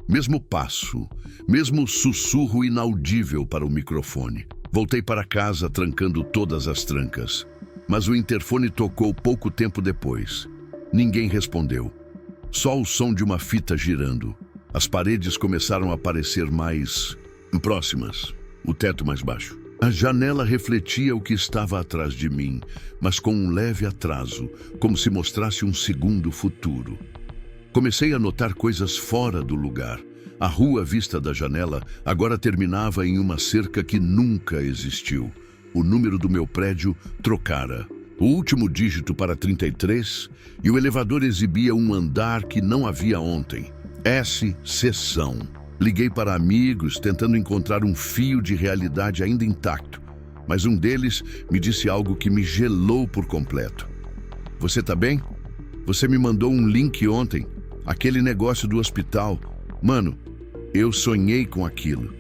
mesmo passo, mesmo sussurro inaudível para o microfone. Voltei para casa trancando todas as trancas, mas o interfone tocou pouco tempo depois. Ninguém respondeu. Só o som de uma fita girando. As paredes começaram a parecer mais próximas, o teto mais baixo. A janela refletia o que estava atrás de mim, mas com um leve atraso, como se mostrasse um segundo futuro. Comecei a notar coisas fora do lugar. A rua vista da janela agora terminava em uma cerca que nunca existiu. O número do meu prédio trocara. O último dígito para 33 e o elevador exibia um andar que não havia ontem. Seção. Liguei para amigos, tentando encontrar um fio de realidade ainda intacto, mas um deles me disse algo que me gelou por completo. Você tá bem? Você me mandou um link ontem, aquele negócio do hospital. Mano, eu sonhei com aquilo.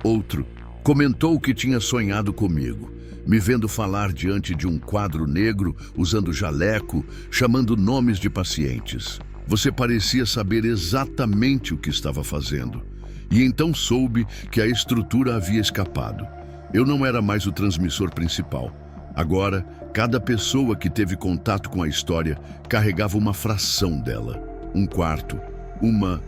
Outro comentou que tinha sonhado comigo, me vendo falar diante de um quadro negro, usando jaleco, chamando nomes de pacientes. Você parecia saber exatamente o que estava fazendo. E então soube que a estrutura havia escapado. Eu não era mais o transmissor principal. Agora, cada pessoa que teve contato com a história carregava uma fração dela. Um quarto, uma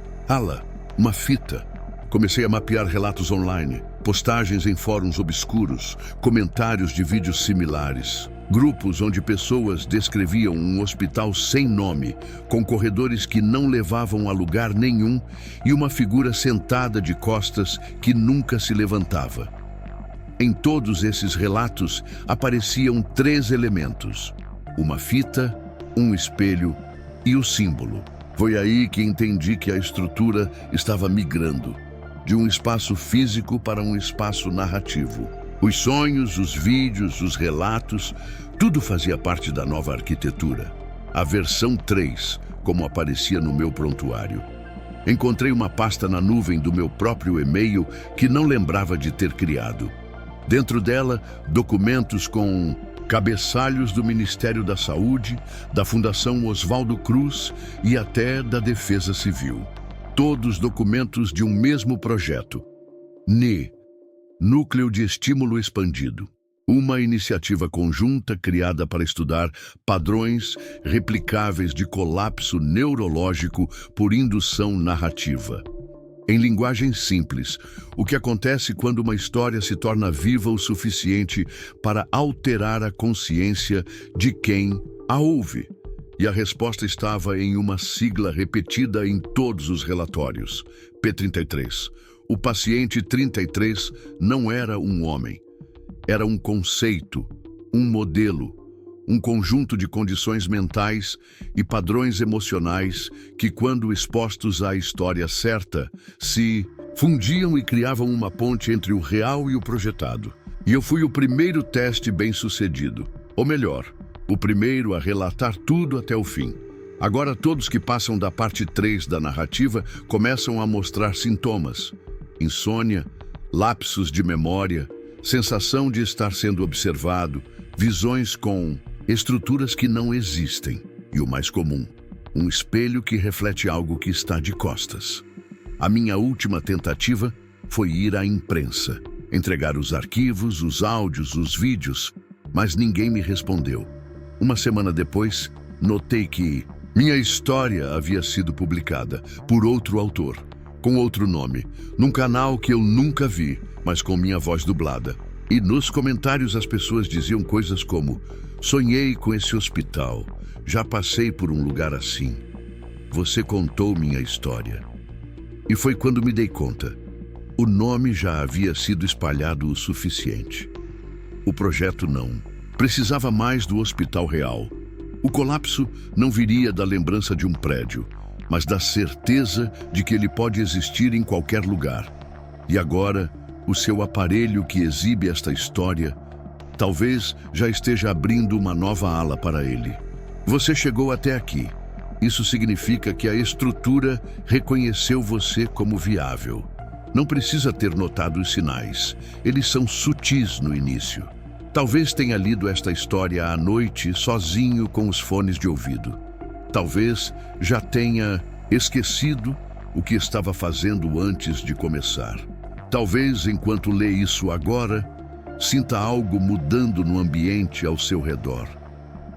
fita. Comecei a mapear relatos online, postagens em fóruns obscuros, comentários de vídeos similares. Grupos onde pessoas descreviam um hospital sem nome, com corredores que não levavam a lugar nenhum e uma figura sentada de costas que nunca se levantava. Em todos esses relatos apareciam 3 elementos: uma fita, um espelho e o símbolo. Foi aí que entendi que a estrutura estava migrando de um espaço físico para um espaço narrativo. Os sonhos, os vídeos, os relatos, tudo fazia parte da nova arquitetura. A versão 3, como aparecia no meu prontuário. Encontrei uma pasta na nuvem do meu próprio e-mail que não lembrava de ter criado. Dentro dela, documentos com cabeçalhos do Ministério da Saúde, da Fundação Oswaldo Cruz e até da Defesa Civil. Todos documentos de um mesmo projeto. NE, Núcleo de Estímulo Expandido. Uma iniciativa conjunta criada para estudar padrões replicáveis de colapso neurológico por indução narrativa. Em linguagem simples, o que acontece quando uma história se torna viva o suficiente para alterar a consciência de quem a ouve. E a resposta estava em uma sigla repetida em todos os relatórios: P33. O paciente 33 não era um homem. Era um conceito, um modelo, um conjunto de condições mentais e padrões emocionais que, quando expostos à história certa, se fundiam e criavam uma ponte entre o real e o projetado. E eu fui o primeiro teste bem-sucedido. Ou melhor, o primeiro a relatar tudo até o fim. Agora todos que passam da parte 3 da narrativa começam a mostrar sintomas: insônia, lapsos de memória, sensação de estar sendo observado, visões com estruturas que não existem. E o mais comum, um espelho que reflete algo que está de costas. A minha última tentativa foi ir à imprensa, entregar os arquivos, os áudios, os vídeos, mas ninguém me respondeu. Uma semana depois, notei que minha história havia sido publicada por outro autor, com outro nome, num canal que eu nunca vi, mas com minha voz dublada. E nos comentários as pessoas diziam coisas como: sonhei com esse hospital, já passei por um lugar assim. Você contou minha história. E foi quando me dei conta. O nome já havia sido espalhado o suficiente. O projeto não. Precisava mais do hospital real. O colapso não viria da lembrança de um prédio, mas da certeza de que ele pode existir em qualquer lugar. E agora, o seu aparelho que exibe esta história talvez já esteja abrindo uma nova ala para ele. Você chegou até aqui. Isso significa que a estrutura reconheceu você como viável. Não precisa ter notado os sinais. Eles são sutis no início. Talvez tenha lido esta história à noite, sozinho com os fones de ouvido. Talvez já tenha esquecido o que estava fazendo antes de começar. Talvez, enquanto lê isso agora, sinta algo mudando no ambiente ao seu redor.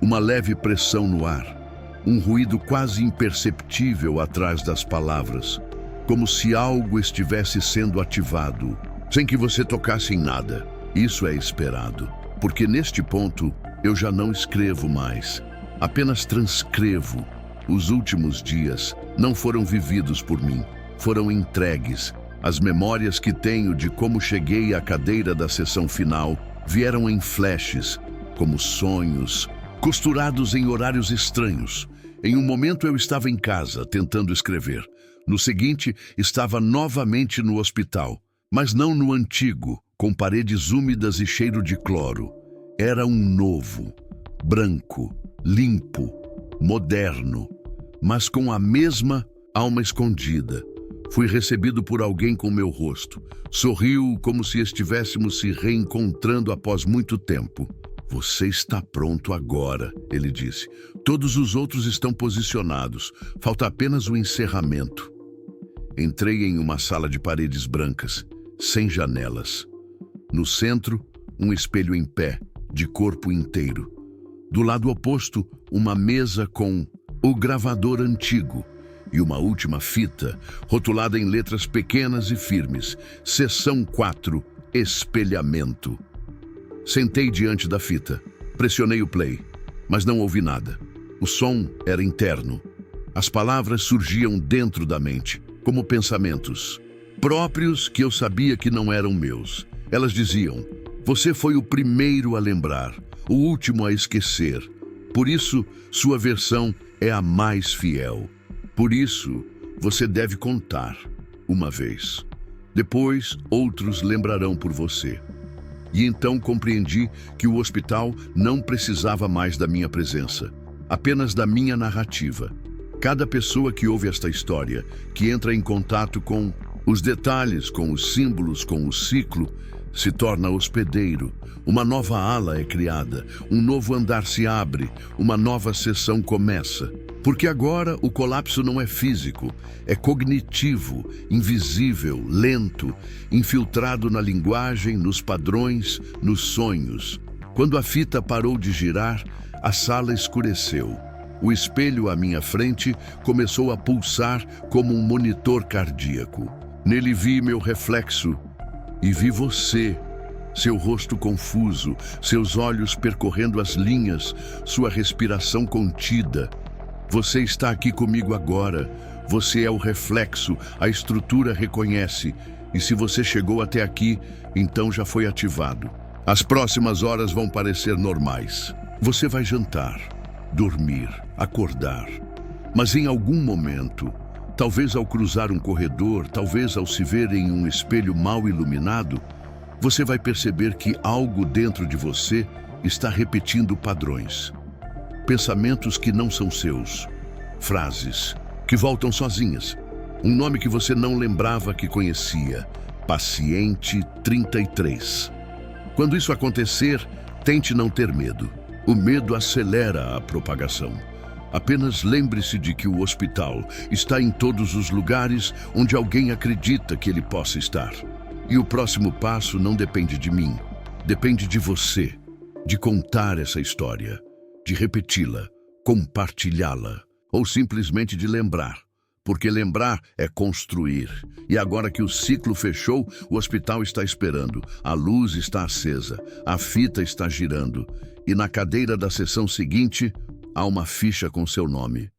Uma leve pressão no ar, um ruído quase imperceptível atrás das palavras, como se algo estivesse sendo ativado, sem que você tocasse em nada. Isso é esperado, porque neste ponto eu já não escrevo mais, apenas transcrevo. Os últimos dias não foram vividos por mim, foram entregues. As memórias que tenho de como cheguei à cadeira da sessão final vieram em flashes, como sonhos, costurados em horários estranhos. Em um momento eu estava em casa, tentando escrever. No seguinte, estava novamente no hospital, mas não no antigo, com paredes úmidas e cheiro de cloro. Era um novo, branco, limpo, moderno, mas com a mesma alma escondida. Fui recebido por alguém com meu rosto. Sorriu como se estivéssemos se reencontrando após muito tempo. Você está pronto agora, ele disse. Todos os outros estão posicionados. Falta apenas o encerramento. Entrei em uma sala de paredes brancas, sem janelas. No centro, um espelho em pé, de corpo inteiro. Do lado oposto, uma mesa com o gravador antigo e uma última fita, rotulada em letras pequenas e firmes. Seção 4, espelhamento. Sentei diante da fita. Pressionei o play, mas não ouvi nada. O som era interno. As palavras surgiam dentro da mente, como pensamentos próprios que eu sabia que não eram meus. Elas diziam: você foi o primeiro a lembrar, o último a esquecer. Por isso, sua versão é a mais fiel. Por isso, você deve contar uma vez. Depois, outros lembrarão por você. E então compreendi que o hospital não precisava mais da minha presença, apenas da minha narrativa. Cada pessoa que ouve esta história, que entra em contato com os detalhes, com os símbolos, com o ciclo, se torna hospedeiro. Uma nova ala é criada, um novo andar se abre, uma nova sessão começa. Porque agora o colapso não é físico, é cognitivo, invisível, lento, infiltrado na linguagem, nos padrões, nos sonhos. Quando a fita parou de girar, a sala escureceu. O espelho à minha frente começou a pulsar como um monitor cardíaco. Nele vi meu reflexo e vi você, seu rosto confuso, seus olhos percorrendo as linhas, sua respiração contida. Você está aqui comigo agora. Você é o reflexo, a estrutura reconhece. E se você chegou até aqui, então já foi ativado. As próximas horas vão parecer normais. Você vai jantar, dormir, acordar. Mas em algum momento, talvez ao cruzar um corredor, talvez ao se ver em um espelho mal iluminado, você vai perceber que algo dentro de você está repetindo padrões. Pensamentos que não são seus. Frases que voltam sozinhas. Um nome que você não lembrava que conhecia. Paciente 33. Quando isso acontecer, tente não ter medo. O medo acelera a propagação. Apenas lembre-se de que o hospital está em todos os lugares onde alguém acredita que ele possa estar. E o próximo passo não depende de mim. Depende de você. De contar essa história. De repeti-la, compartilhá-la, ou simplesmente de lembrar. Porque lembrar é construir. E agora que o ciclo fechou, o hospital está esperando. A luz está acesa, a fita está girando. E na cadeira da sessão seguinte, há uma ficha com seu nome.